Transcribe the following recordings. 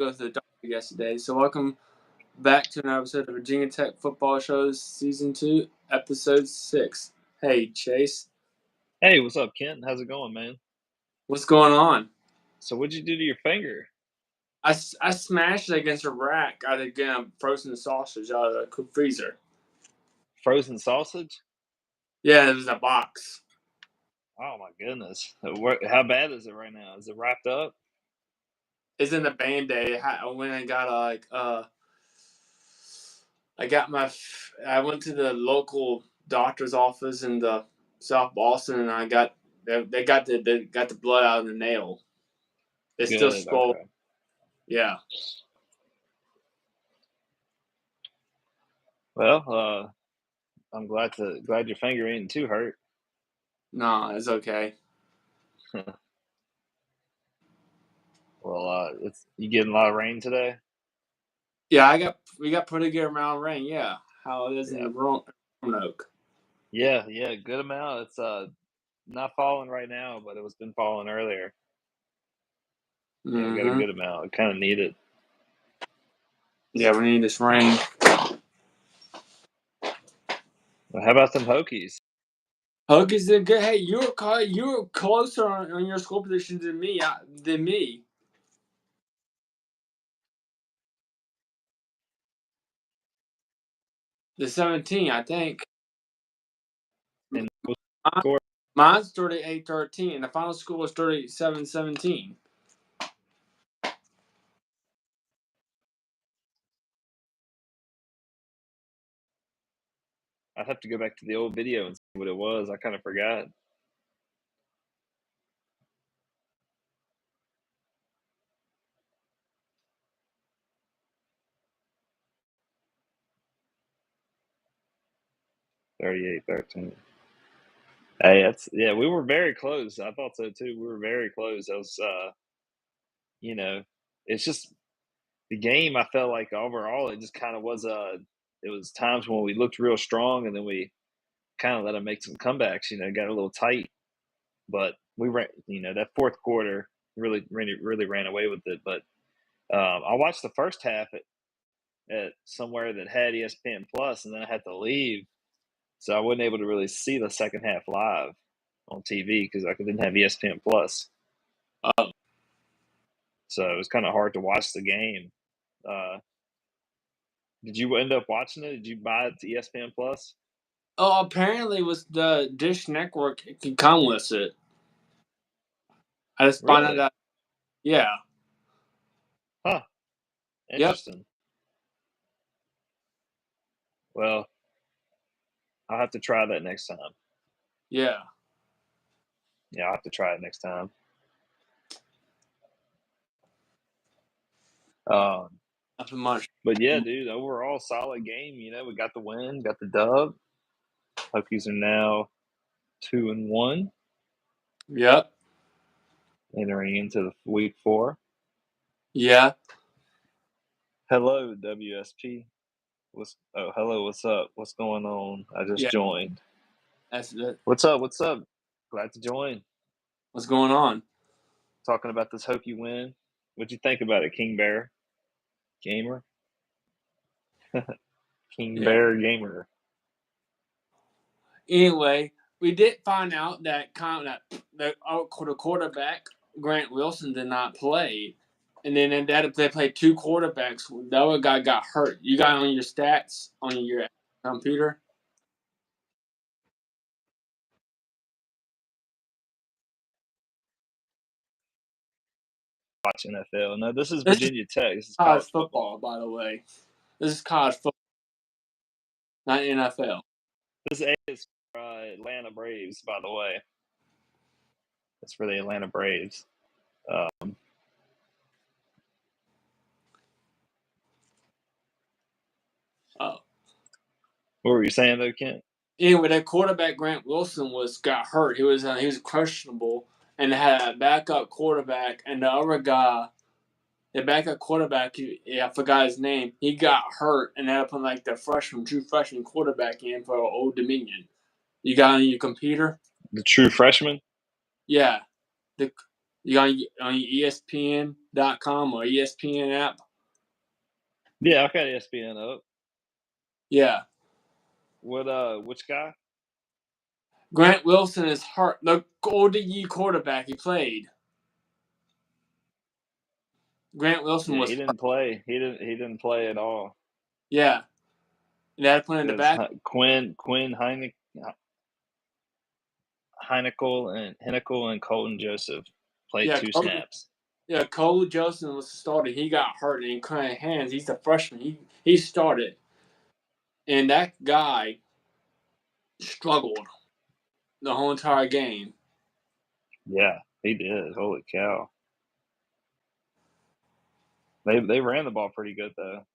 go to the doctor yesterday. So welcome back to another episode of Virginia Tech Football Shows Season 2, Episode 6. Hey, Chase. Hey, what's up, Kent? How's it going, man? What's going on? So what'd you do to your finger? I smashed it against a rack out of frozen sausage out of the freezer. Frozen sausage? Yeah, it was a box. Oh, my goodness. How bad is it right now? Is it wrapped up? It's in the Band-Aid. I went and got I went to the local doctor's office in the South Boston, and they got the blood out of the nail. It's still Good. swollen. Okay. Yeah. Well, I'm glad your finger ain't too hurt. No, it's okay. Well, you getting a lot of rain today? Yeah, we got pretty good amount of rain. Yeah, how it is in the Roanoke. Yeah, good amount. It's not falling right now, but it was been falling earlier. Yeah, we got a good amount. I kind of need it. Yeah, we need this rain. Well, how about some Hokies? Hokies did good. Hey, you were closer on your score position than me. The 17, I think. And Mine's 38-13, and the final score was 37-17. I'd have to go back to the old video and see what it was. I kind of forgot. $38-13. Hey, we were very close. I thought so too. We were very close. That was, it's just the game. I felt like overall, it just kind of was. It was times when we looked real strong, and then we kind of let them make some comebacks. Got a little tight, but we ran. That fourth quarter really ran away with it. But I watched the first half at somewhere that had ESPN Plus, and then I had to leave. So I wasn't able to really see the second half live on TV because I didn't have ESPN Plus. So it was kind of hard to watch the game. Did you end up watching it? Did you buy it to ESPN Plus? Oh, apparently with the Dish Network, it can come with it. I just found out. Yeah. Huh. Interesting. Yep. Well, I'll have to try that next time. Yeah. Yeah, I'll have to try it next time. Nothing much. But yeah, dude, overall solid game. We got the win, got the dub. Hokies are now 2-1. Yep. Entering into the week 4. Yeah. Hello, WSP. Hello, what's up? What's going on? I just joined. That's it. What's up? Glad to join. What's going on? Talking about this Hokie win. What'd you think about it, King Bear Gamer? Bear Gamer. Anyway, we did find out that the quarterback, Grant Wilson, did not play. And then they played 2 quarterbacks. The other guy got hurt. You got on your stats on your computer? Watch NFL. No, this is Virginia Tech. This is college football, by the way. This is college football, not NFL. This is for Atlanta Braves, by the way. It's for the Atlanta Braves. What were you saying though, Kent? Anyway, that quarterback Grant Wilson got hurt. He was questionable, and had a backup quarterback, and the other guy, the backup quarterback, I forgot his name. He got hurt, and they had to put the true freshman quarterback in for Old Dominion. You got on your computer? The true freshman? Yeah. You got on your ESPN? ESPN.com or ESPN app? Yeah, I got ESPN up. Yeah. Which guy? Grant Wilson is hurt. The ODU quarterback he played. Grant Wilson Yeah, was he hurt. didn't play. He didn't play at all. Yeah. They had to put him in the Because back. Quinn Heineckel and Colton Joseph played Yeah, 2 snaps. Cole Joseph was the starter. He got hurt in Craig hands. He's the freshman. He started. And that guy struggled the whole entire game. Yeah, he did. Holy cow. They ran the ball pretty good though.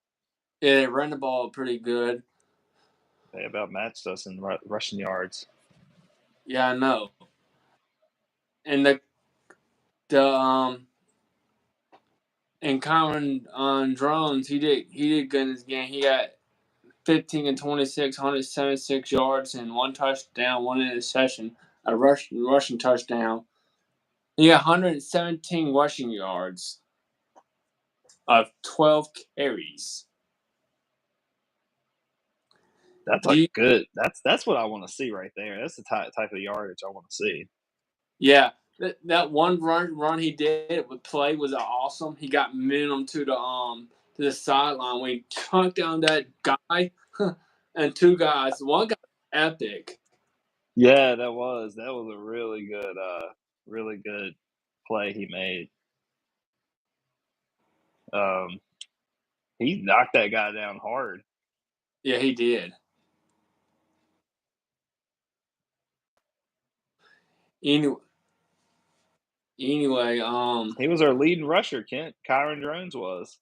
Yeah, they ran the ball pretty good. They about matched us in rushing yards. Yeah, I know. And the and Kyron on drones, he did good in this game. He got 15 and 26, 176 yards and 1 touchdown, 1 interception, a rushing touchdown. He got 117 rushing yards of 12 carries. That's Do a you, good. That's what I want to see right there. That's the type of yardage I want to see. yeah, that one run he did with play was awesome. He got minimum to the sideline when he chunked down that guy and 2 guys. One guy epic. Yeah, that was a really good play he made. Um, he knocked that guy down hard. Yeah, he did. Anyway, anyway, He was our leading rusher, Kent. Kyron Drones was.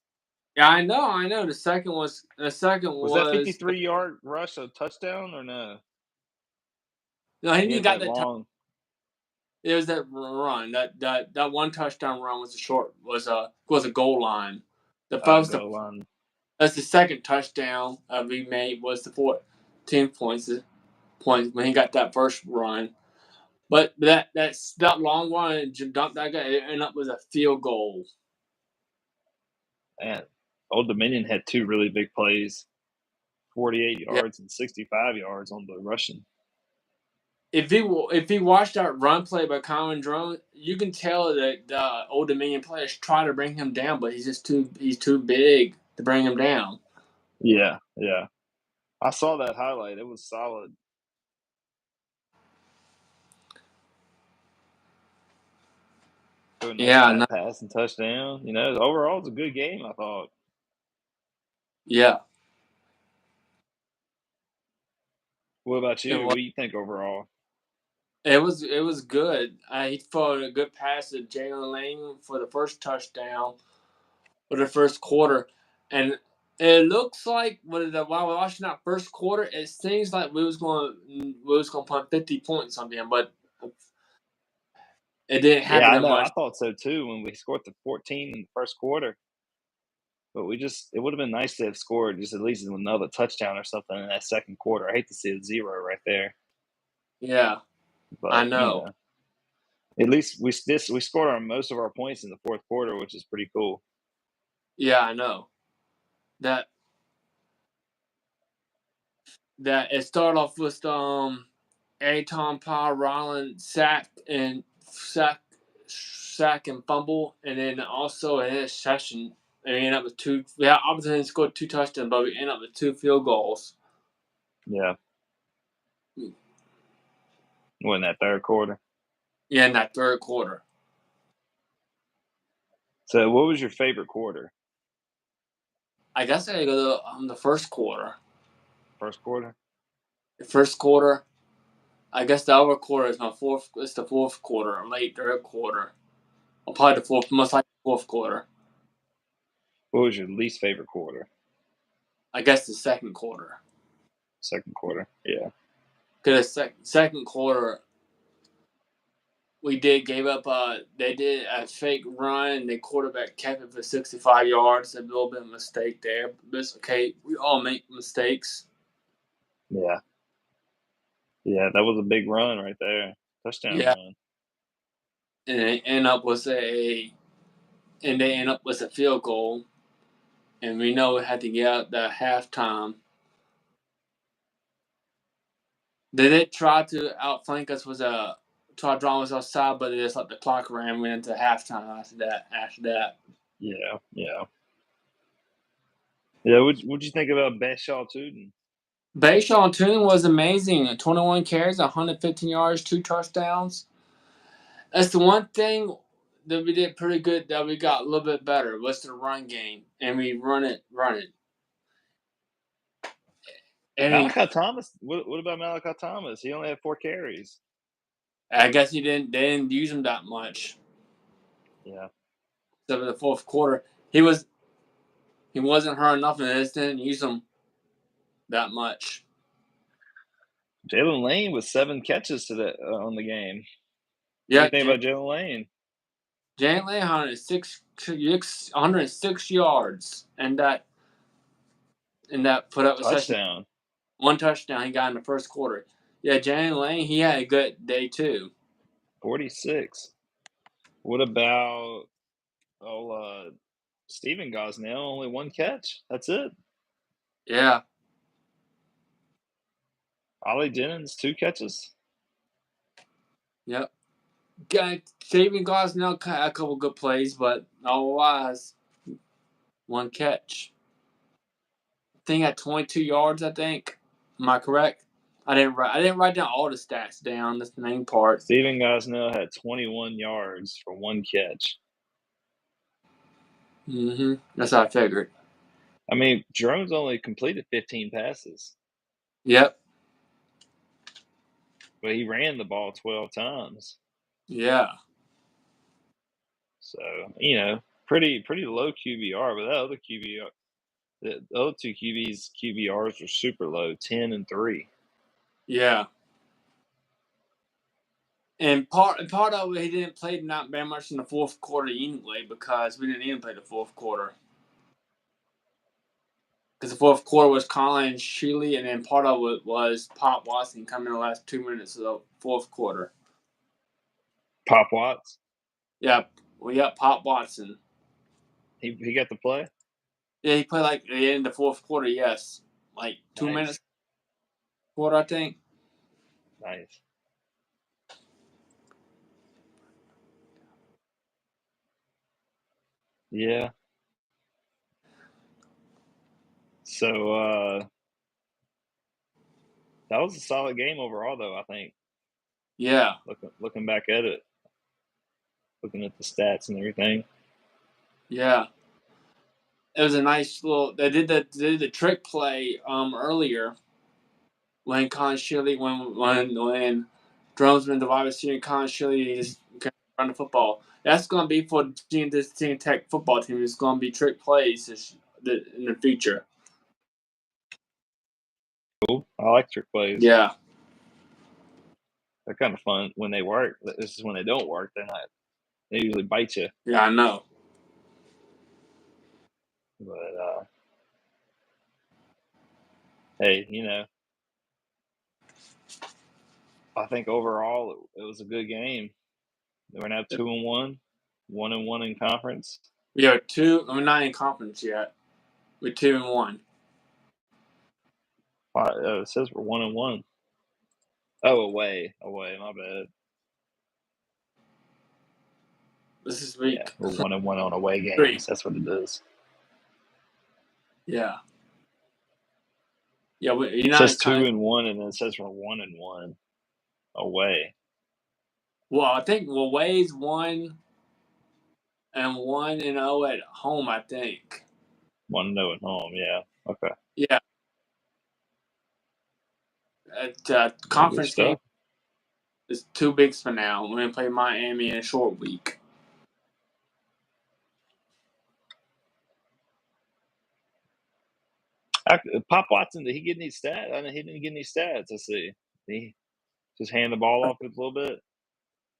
yeah, I know. The second Was that was 53-yard rush a touchdown or no? no, he He didn't had got that that. long It was that run. That one touchdown run was a goal line. goal line. That's the second touchdown we made was the 14 points when he got that first run. But that long one and dumped that guy, it ended up with a field goal. And Old Dominion had 2 really big plays, 48 Yeah. yards and 65 yards on the rushing. If he watched that run play by Colin Drone, you can tell that the Old Dominion players try to bring him down, but he's too big to bring him down. Yeah, yeah. I saw that highlight. It was solid. Doing that flat pass and touchdown. Overall, it's a good game, I thought. Yeah. What about It you? was What do you think overall? it was good. He threw a good pass to Jalen Lang for the first touchdown for the first quarter, and it looks like while we're watching that first quarter, it seems like we was going to put 50 points on them, but it didn't Yeah, happen I that know. I much. thought so too when we scored the 14 in the first quarter. But it would have been nice to have scored just at least another touchdown or something in that second quarter. I hate to see a 0 right there. Yeah, I But, know. at least we scored our most of our points in the fourth quarter, which is pretty cool. Yeah, I know. That it started off with Aton Powell, Rollins sack and fumble, and then also an interception. And we ended up with 2. We had opportunity to score 2 touchdowns, but we ended up with 2 field goals. Yeah. In that third quarter. Yeah, in that third quarter. So, what was your favorite quarter? I guess I gotta go to the first quarter. First quarter? The first quarter. I guess the other quarter is It's the fourth quarter, late third quarter. Or probably the fourth, most likely fourth quarter. What was your least favorite quarter? I guess the second quarter. Second quarter. Yeah. Because second quarter, we gave up. They did a fake run. The quarterback kept it for 65 yards. A little bit of mistake there, but it's okay. We all make mistakes. Yeah. Yeah, that was a big run right there. Touchdown Yeah, run. and it ended up with a and they end up with a field goal, and we know we had to get out the halftime. They did try to outflank us with a try drawing us outside, but they just let the clock ran. We went into halftime after that. Yeah, yeah. Yeah, what'd you think about Bashaw Tootin? Bayshaw Tuning was amazing. 21 carries, 115 yards, 2 touchdowns. That's the one thing that we did pretty good that we got a little bit better was the run game, and we run it. And Malachi Thomas, what about Malachi Thomas? He only had 4 carries. I guess they didn't use him that much. Yeah. Except for the fourth quarter, he wasn't hurt enough, and they just didn't use him that much. Jalen Lane with 7 catches on the game. What do Yeah, you think about Jalen Lane? Jalen Lane 106 yards, and that put up a Touchdown. one touchdown he got in the first quarter. Yeah, Jalen Lane, he had a good day too. 46. What about Steven Gosnell? Only 1 catch. That's it. Yeah. Ollie Jennings, 2 catches. Yep. Steven Gosnell had a couple good plays, but otherwise, 1 catch. I think at 22 yards. I think. Am I correct? I didn't write down all the stats down. That's the main part. Steven Gosnell had 21 yards for 1 catch. That's how I figured. I mean, Jerome's only completed 15 passes, Yep. but he ran the ball 12 times. Yeah. So, pretty low QBR, but that other QBR, the other 2 QBRs were super low, 10 and 3. Yeah. And part of it, he didn't play not very much in the fourth quarter anyway because we didn't even play the fourth quarter. Because the fourth quarter was Colin Sheely, and then part of it was Pop Watson coming in the last 2 minutes of the fourth quarter. Pop Watts? Yeah, we got Pop Watson. He got to play? Yeah, he played like in the fourth quarter, yes. Like 2 minutes quarter, I think. Nice. Yeah. So, that was a solid game overall, though, I think. Yeah. Looking back at it. Looking at the stats and everything. Yeah. It was a nice little. They did the trick play earlier when Con Shilly when Drumsman the wide receiver Con Shilly just run the football. That's going to be for this Team Tech football team. It's going to be trick plays in the future. Cool. I like trick plays. Yeah. They're kind of fun when they work. This is when they don't work. They're not. They usually bite you. Yeah, I know. But hey, I think overall it was a good game. We're now 2-1, 1-1 in conference. We are 2. We're not in conference yet. We're 2-1. It says we're 1-1. Oh, away. My bad. This is week. Yeah, we're 1-1 on away games. 3. That's what it is. Yeah. Yeah, it says 2-1, and then it says we're 1-1 away. Well, I think away's 1-1 and 1-0 at home. I think 1-0 at home. Yeah. Okay. Yeah. Conference game is 2 weeks from now. We're gonna play Miami in a short week. Pop Watson, did he get any stats? I mean, he didn't get any stats. Let's see. Did he just hand the ball off a little bit?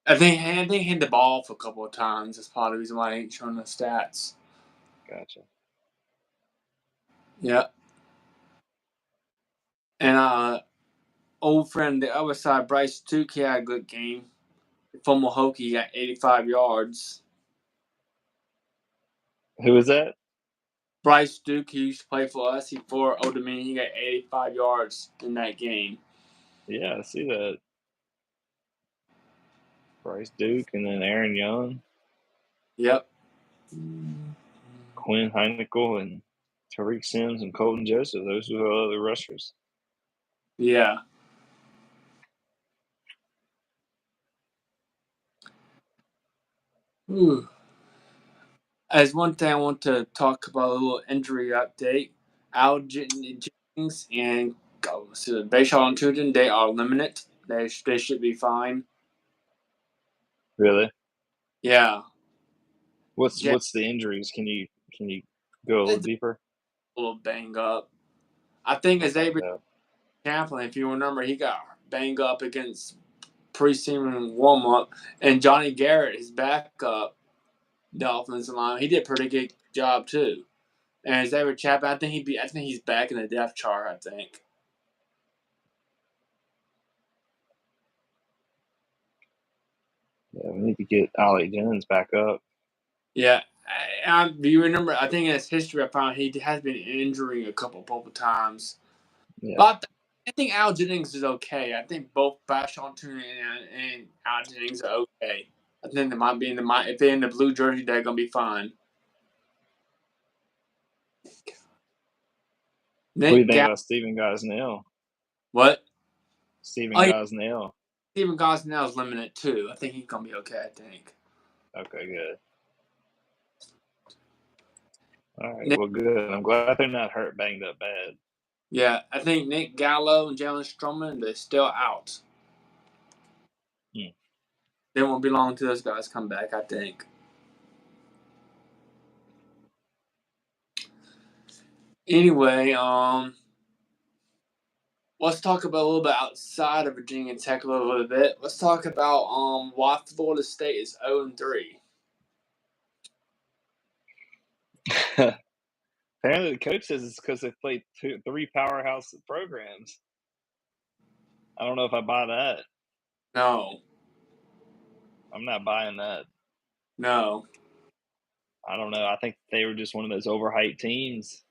I think he hit the ball for a couple of times. That's part of the reason why I ain't showing the stats. Gotcha. Yeah. And old friend the other side, Bryce Tukey, had a good game. From Mahokee, got 85 yards. Who is that? Bryce Duke, he used to play for us. He for Old Dominion. He got 85 yards in that game. Yeah, I see that. Bryce Duke and then Aaron Young, Yep. Quinn Heineckel, and Tariq Sims and Colton Joseph. Those were the other rushers. Yeah. Ooh. As one thing, I want to talk about a little injury update. Al Jennings and Bayshaw and Tootin, they are limited. They should be fine. Really? Yeah. What's the injuries? Can you go a little It's deeper? a little banged up. I think Little Xavier banged up. Champlin, if you remember, he got banged up against preseason warm up, and Johnny Garrett, his backup, the offensive line, he did a pretty good job too. And Xavier Chapman, I think he's back in the depth chart. I think. Yeah, we need to get Ollie Jennings back up. Yeah, do you remember? I think in his history, I found he has been injuring a couple times. Yeah. But I think Al Jennings is okay. I think both Vashon Tuna and Al Jennings are okay. I think they might be if they're in the blue jersey, they're gonna be fine. What do you Nick think Gall- about Stephen Gosnell? what? Stephen Oh yeah, Gosnell. Stephen Gosnell is limited too. I think he's gonna be okay. I think. Okay, good. All right, Nick, well, good. I'm glad they're not hurt, banged up bad. yeah, I think Nick Gallo and Jalen Stroman, they're still out. They won't be long till those guys come back. I think. Anyway, let's talk about a little bit outside of Virginia Tech a little bit. Let's talk about why Florida State is 0-3. Apparently, the coach says it's because they played three powerhouse programs. I don't know if I buy that. No, I'm not buying that. no. I don't know. I think they were just one of those overhyped teams.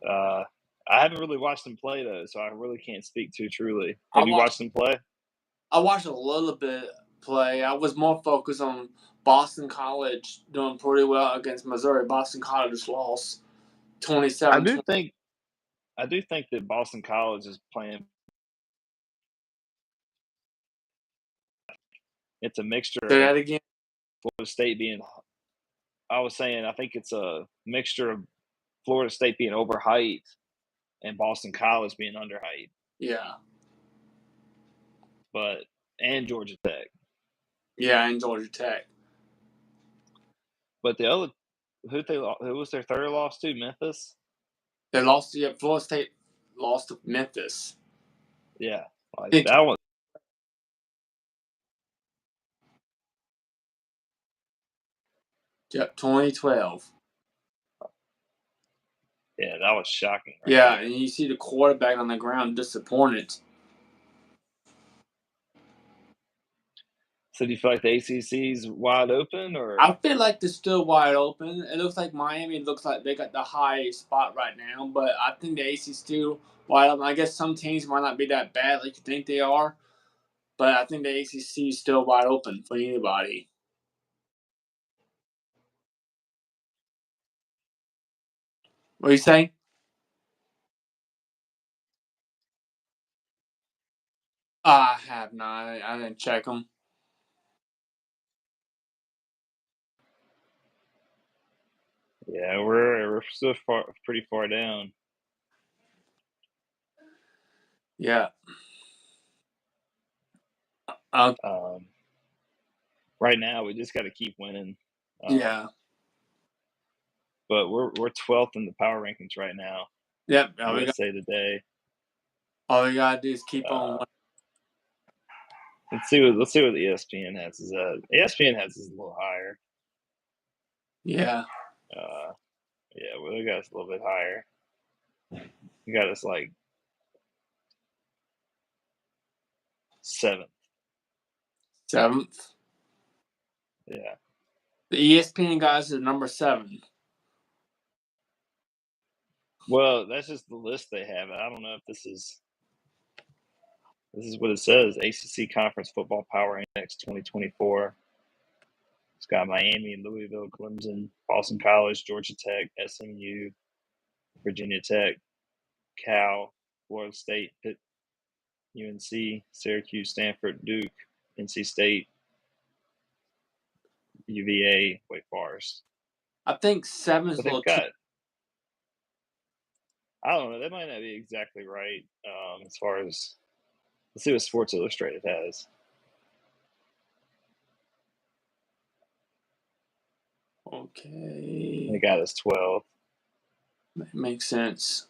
Uh, I haven't really watched them play though, so I really can't speak too truly. I Have you watched. watched them play? I watched a little bit play. I was more focused on Boston College doing pretty well against Missouri. Boston College lost I 27. do think I do think that Boston College is playing. It's a mixture Say of that again. Florida State being. I was saying I think it's a mixture of Florida State being overhyped and Boston College being underhyped, Yeah, but and Georgia Tech. yeah, and Georgia Tech. But the other who was their third loss to? Memphis. They lost. Yeah, Florida State lost to Memphis. Yeah, like I think. that one. Yep, 2012. Yeah, that was shocking right Yeah, there. and you see the quarterback on the ground disappointed. So do you feel like the ACC's wide open, or I feel like they're still wide open. It looks like Miami looks like they got the high spot right now, but I think the ACC's still wide open. I guess some teams might not be that bad like you think they are, but I think the ACC is still wide open for anybody. What are you saying? I have not. I didn't check them. yeah, we're still pretty far down. Yeah. Uh, Um, right now, we just got to keep winning. yeah. But we're 12th in the power rankings right now. Yep. USA Today. All we gotta do is keep on. Uh, let's see what the ESPN has. ESPN has is a little higher. Yeah. Uh, yeah, well, they got us a little bit higher. You got us like 7th. 7th. Yeah. The ESPN guys are number 7. Well, that's just the list they have. I don't know if this is what it says. ACC Conference Football Power Index 2024. It's got Miami, Louisville, Clemson, Boston College, Georgia Tech, SMU, Virginia Tech, Cal, Florida State, Pitt, UNC, Syracuse, Stanford, Duke, NC State, UVA, Wake Forest. I think 7 is But a little they've got, I don't know, that might not be exactly right as far as, let's see what Sports Illustrated has. Okay. They got us 12. Makes sense.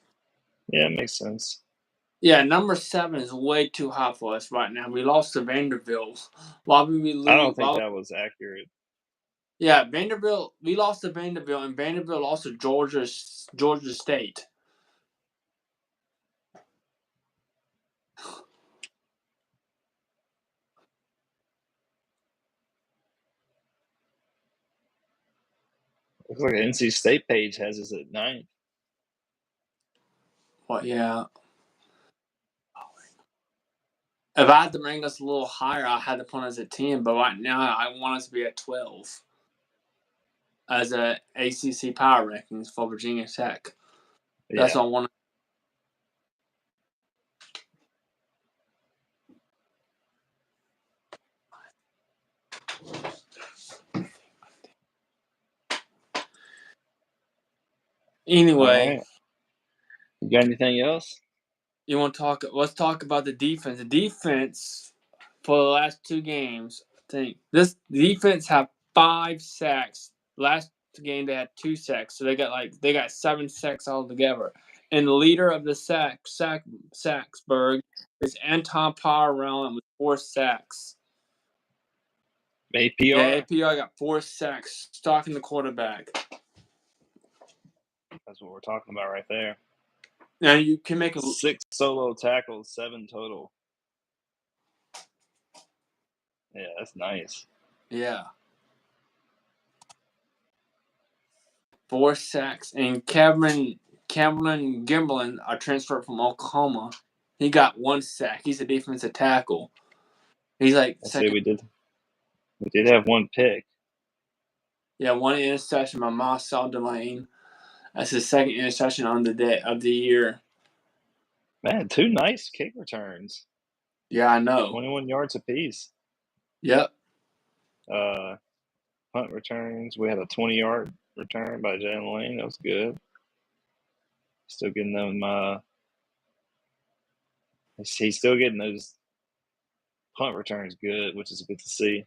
Yeah, it makes sense. Yeah, number 7 is way too high for us right now. We lost to Vanderbilt. Why would we lose? I don't think that was accurate. Yeah, Vanderbilt. We lost to Vanderbilt, and Vanderbilt lost to Georgia State. Looks like the NC State page has us at 9th. Well, yeah. If I had to rank us a little higher, I had to put us at 10. But right now, I want us to be at 12 as a ACC power rankings for Virginia Tech. That's what I want. Anyway, right. You got anything else? you want to talk? Let's talk about the defense. The defense for the last 2 games, I think this defense have 5 sacks. Last game they had 2 sacks, so they got 7 sacks altogether. And the leader of the Sacksburg is Anton Power with 4 sacks. APR? Yeah, APR got 4 sacks, stalking the quarterback. That's what we're talking about right there. Now you can make 6 solo tackles, 7 total. Yeah, that's nice. Yeah. 4 sacks. And Cameron Gimblin, a transfer from Oklahoma, he got 1 sack. He's a defensive tackle. He's like second. We did have 1 pick. Yeah, 1 interception by Marcel Delane. That's his 2nd interception on the day of the year. Man, 2 nice kick returns. Yeah, I know. 21 yards apiece. Yep. Punt returns. We had a 20-yard return by Jalen Lane. That was good. Still getting them. He's still getting those punt returns good, which is good to see.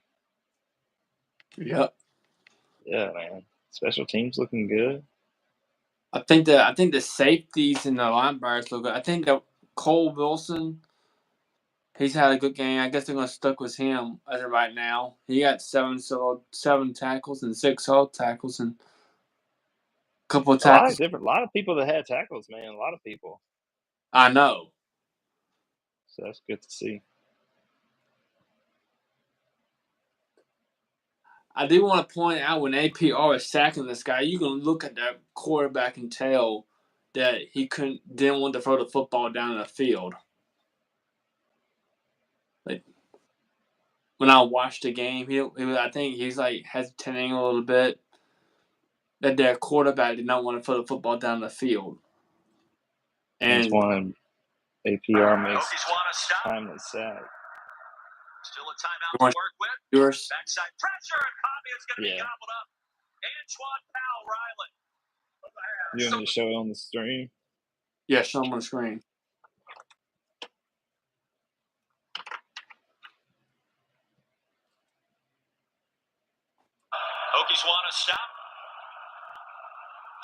Yep. Yeah, man. Special teams looking good. I think the safeties and the linebackers look good. I think that Cole Wilson, he's had a good game. I guess they're going to stick with him as of right now. He got 7 tackles and 6 hard tackles and a couple of tackles. A lot of people that had tackles, man. A lot of people. I know. So that's good to see. I do want to point out when APR is sacking this guy, you can look at that quarterback and tell that he didn't want to throw the football down the field. Like when I watched the game, I think he's like hesitating a little bit. That their quarterback did not want to throw the football down the field. And one APR makes timely sack. Still a timeout to work with. Backside pressure, and Bobby is going to be gobbled up. Antoine Powell, Ryland. You want me to show it on the screen? Yeah, show them on the screen. Hokies want to stop.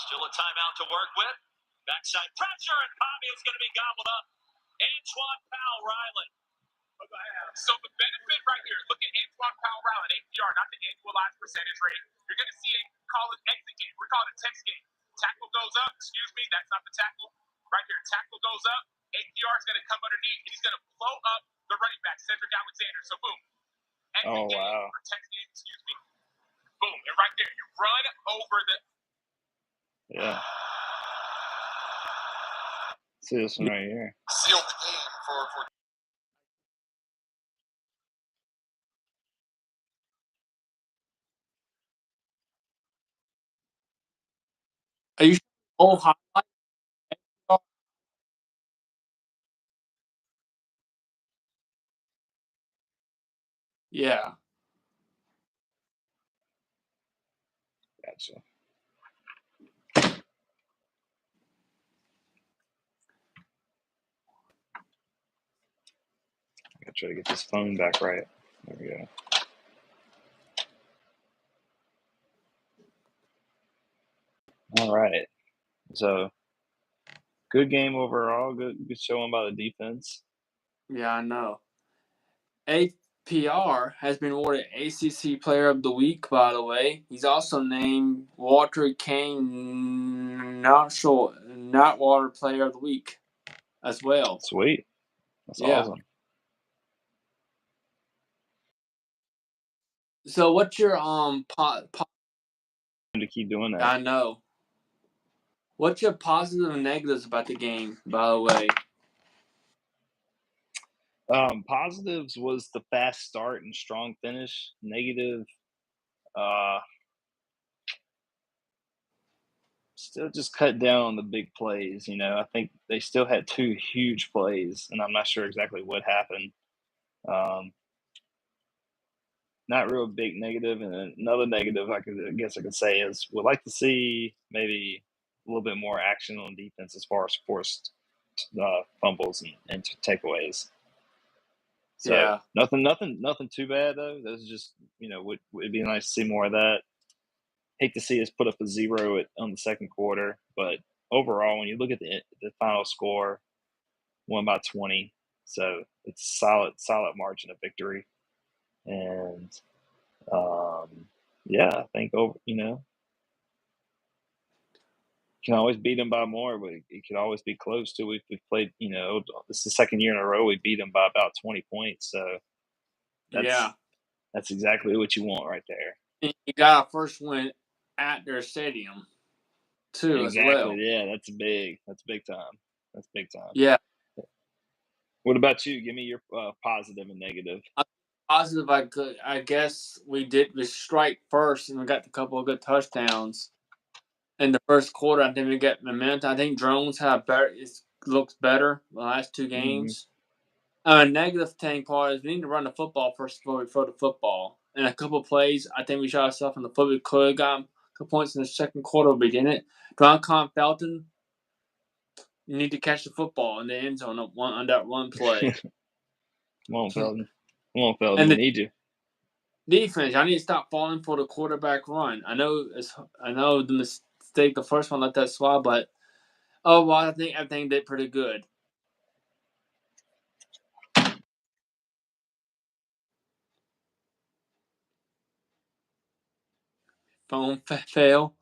Still a timeout to work with. Backside pressure, and Bobby is going to be gobbled up. Antoine Powell, Ryland. So the benefit right here, look at Antoine Powell Ryland, APR, not the annualized percentage rate. You're going to see it call it exit game. We're calling it text game. Tackle goes up. Excuse me, that's not the tackle. Right here, tackle goes up. APR is going to come underneath, and he's going to blow up the running back, Cedric Alexander. So boom. Exit game or text game, excuse me. Boom. And right there, you run over the. Yeah. See this one right here. Sealed the game for. Are you highlight? Yeah. Gotcha. I gotta try to get this phone back right. There we go. All right. So good game overall. Good showing by the defense. Yeah, I know. APR has been awarded ACC Player of the Week, by the way. He's also named Walter Kane Not Water Player of the Week as well. Sweet. That's Yeah. awesome. So what's your To keep doing that. I know. What's your positive and negatives about the game, by the way? Positives was the fast start and strong finish. Negative, still just cut down on the big plays. I think they still had 2 huge plays, and I'm not sure exactly what happened. Not real big negative, and another negative I guess I could say is would like to see maybe a little bit more action on defense as far as forced fumbles and takeaways. So Yeah. nothing too bad though. That's just it'd be nice to see more of that. Hate to see us put up a 0 on the second quarter, but overall, when you look at the final score, won by 20, so it's solid margin of victory, and yeah, I think can always beat them by more, but it could always be close to. We've played, this is the second year in a row we beat them by about 20 points, so that's exactly what you want right there. And you got our first win at their stadium, too, Exactly. as well. Yeah, that's big. That's big time. That's big time. Yeah. What about you? Give me your positive and negative. Positive, I guess we strike first, and we got a couple of good touchdowns in the first quarter. I think we got momentum. I think Drones looks better the last 2 games. Negative thing part is we need to run the football first before we throw the football. And a couple of plays, I think we shot ourselves in the foot. We could have gotten a couple points in the second quarter, but we didn't. Droncon Felton, you need to catch the football in the end zone on that one play. Come on, Felton. And we need you. Defense, I need to stop falling for the quarterback run. I know the mistake, the first one let that slide, but I think everything did pretty good. Phone fail.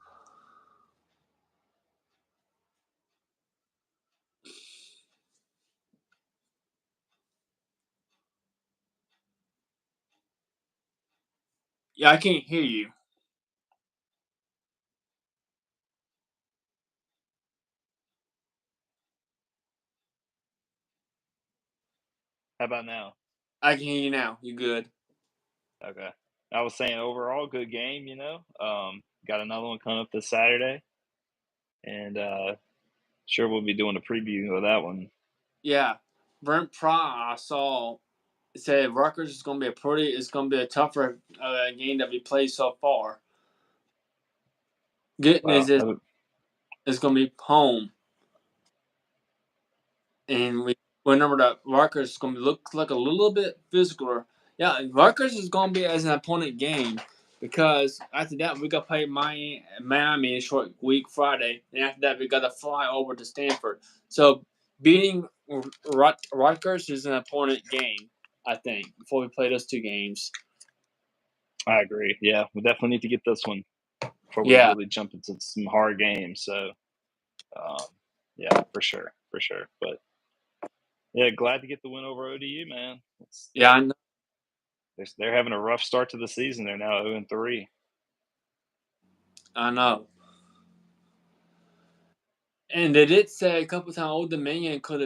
Yeah, I can't hear you. How about now? I can hear you now. You good? Okay. I was saying overall good game. Got another one coming up this Saturday, and sure we'll be doing a preview of that one. Yeah, Brent Pry I saw said Rutgers is going to be a tougher game that we played so far. Good news is it's going to be home, and we remember that Rutgers is going to look like a little bit physical. Yeah, Rutgers is going to be as an opponent game because after that we got to play Miami in a short week Friday, and after that we got to fly over to Stanford. So beating Rutgers is an opponent game, I think, before we play those 2 games. I agree. Yeah, we definitely need to get this one before we really jump into some hard games. So, yeah, for sure. But yeah, glad to get the win over ODU, man. I know. They're having a rough start to the season. They're now 0-3. I know. And they did say a couple times Old Dominion could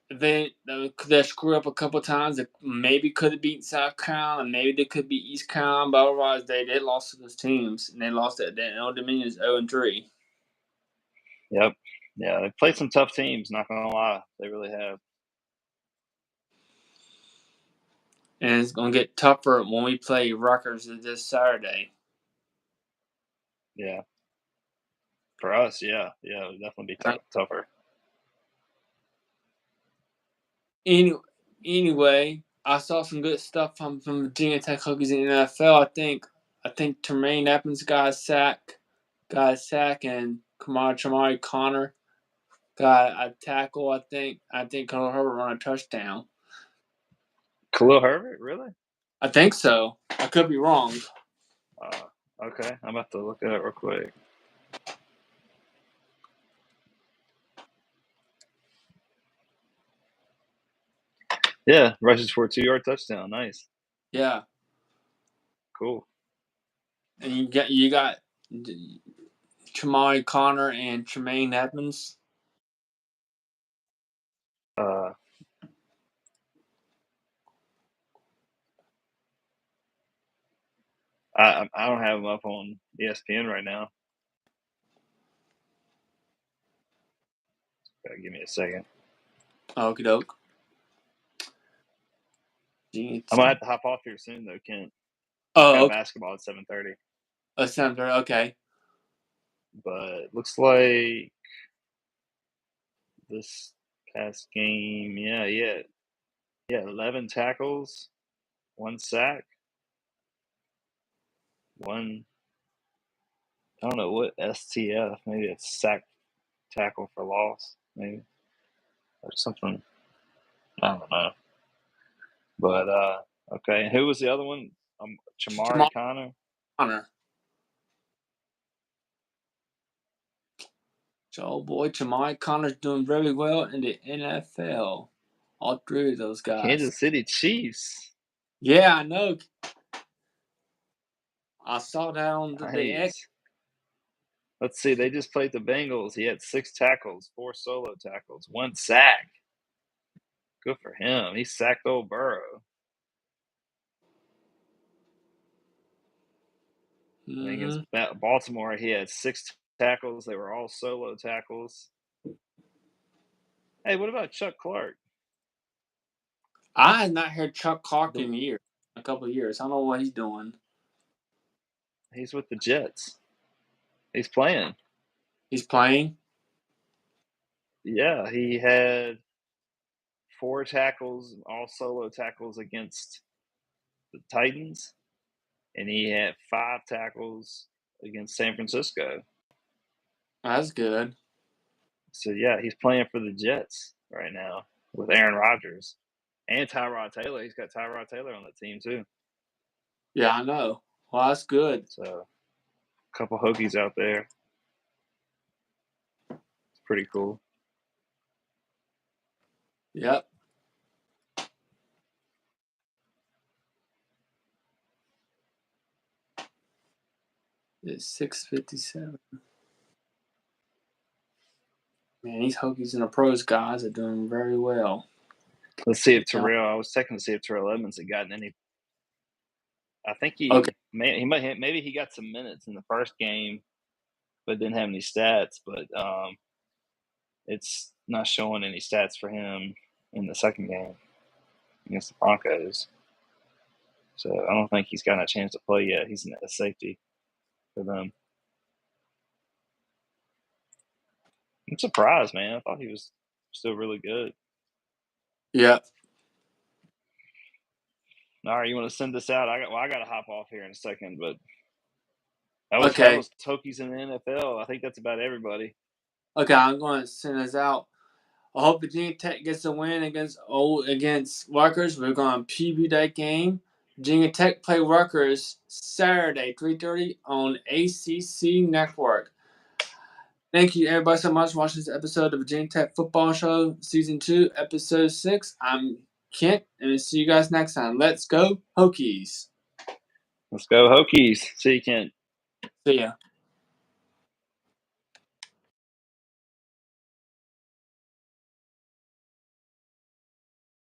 they screw up a couple times. Maybe could have beaten South Carolina, and maybe they could beat East Carolina, but otherwise they lost to those teams, and they lost at Old Dominion is 0-3. Yep. Yeah, they played some tough teams, not gonna lie. They really have. And it's gonna get tougher when we play Rutgers this Saturday. Yeah. For us, yeah. Yeah, it would definitely be tougher. Anyway, I saw some good stuff from Virginia Tech Hokies in the NFL. I think Tremaine Evans got a sack, and Chamari Connor got a tackle. I think Khalil Herbert run a touchdown. Khalil Herbert, really? I think so. I could be wrong. Okay, I'm about to look at it real quick. Yeah, rushes for a 2-yard touchdown. Nice. Yeah. Cool. And you got Chamari Connor and Tremaine Evans. I don't have them up on ESPN right now. Give me a second. Okie doke. I'm gonna have to hop off here soon though, Kent. Oh, basketball at 7:30. 7:30. Okay. But looks like this past game, yeah, 11 tackles, 1 sack, 1. I don't know what STF. Maybe it's sack tackle for loss, maybe or something. I don't know. But okay. And who was the other one? Chamari Connor. So, boy, Chamari Connor's doing very well in the NFL. All 3 of those guys. Kansas City Chiefs. Yeah, I know. I saw that on the X. Let's see. They just played the Bengals. He had 6 tackles, 4 solo tackles, 1 sack. Good for him. He sacked old Burrow. Mm-hmm. Against Baltimore, he had 6 tackles. They were all solo tackles. Hey, what about Chuck Clark? I had not heard Chuck Clark in years. A couple of years. I don't know what he's doing. He's with the Jets. He's playing. He's playing? Yeah, he had 4 tackles, all solo tackles against the Titans, and he had 5 tackles against San Francisco. That's good. So, yeah, he's playing for the Jets right now with Aaron Rodgers and Tyrod Taylor. He's got Tyrod Taylor on the team, too. Yeah, I know. Well, that's good. So, a couple Hokies out there. It's pretty cool. Yep. It's 6:57. Man, these Hokies and the pros guys are doing very well. Let's see if Terrell. I was checking to see if Terrell Edmonds had gotten any. I think maybe he got some minutes in the first game, but didn't have any stats. But it's not showing any stats for him in the second game against the Broncos. So I don't think he's gotten a chance to play yet. He's a safety for them. I'm surprised, man. I thought he was still really good. Yeah. All right, you want to send this out? I got to hop off here in a second, but that was Hokies in the NFL. I think that's about everybody. Okay, I'm going to send this out. I hope Virginia Tech gets a win against Rutgers. We're going to preview that game. Virginia Tech play Rutgers Saturday, 3:30 on ACC Network. Thank you, everybody, so much for watching this episode of Virginia Tech Football Show, Season 2, Episode 6. I'm Kent, and we'll see you guys next time. Let's go, Hokies. Let's go, Hokies. See you, Kent. See ya.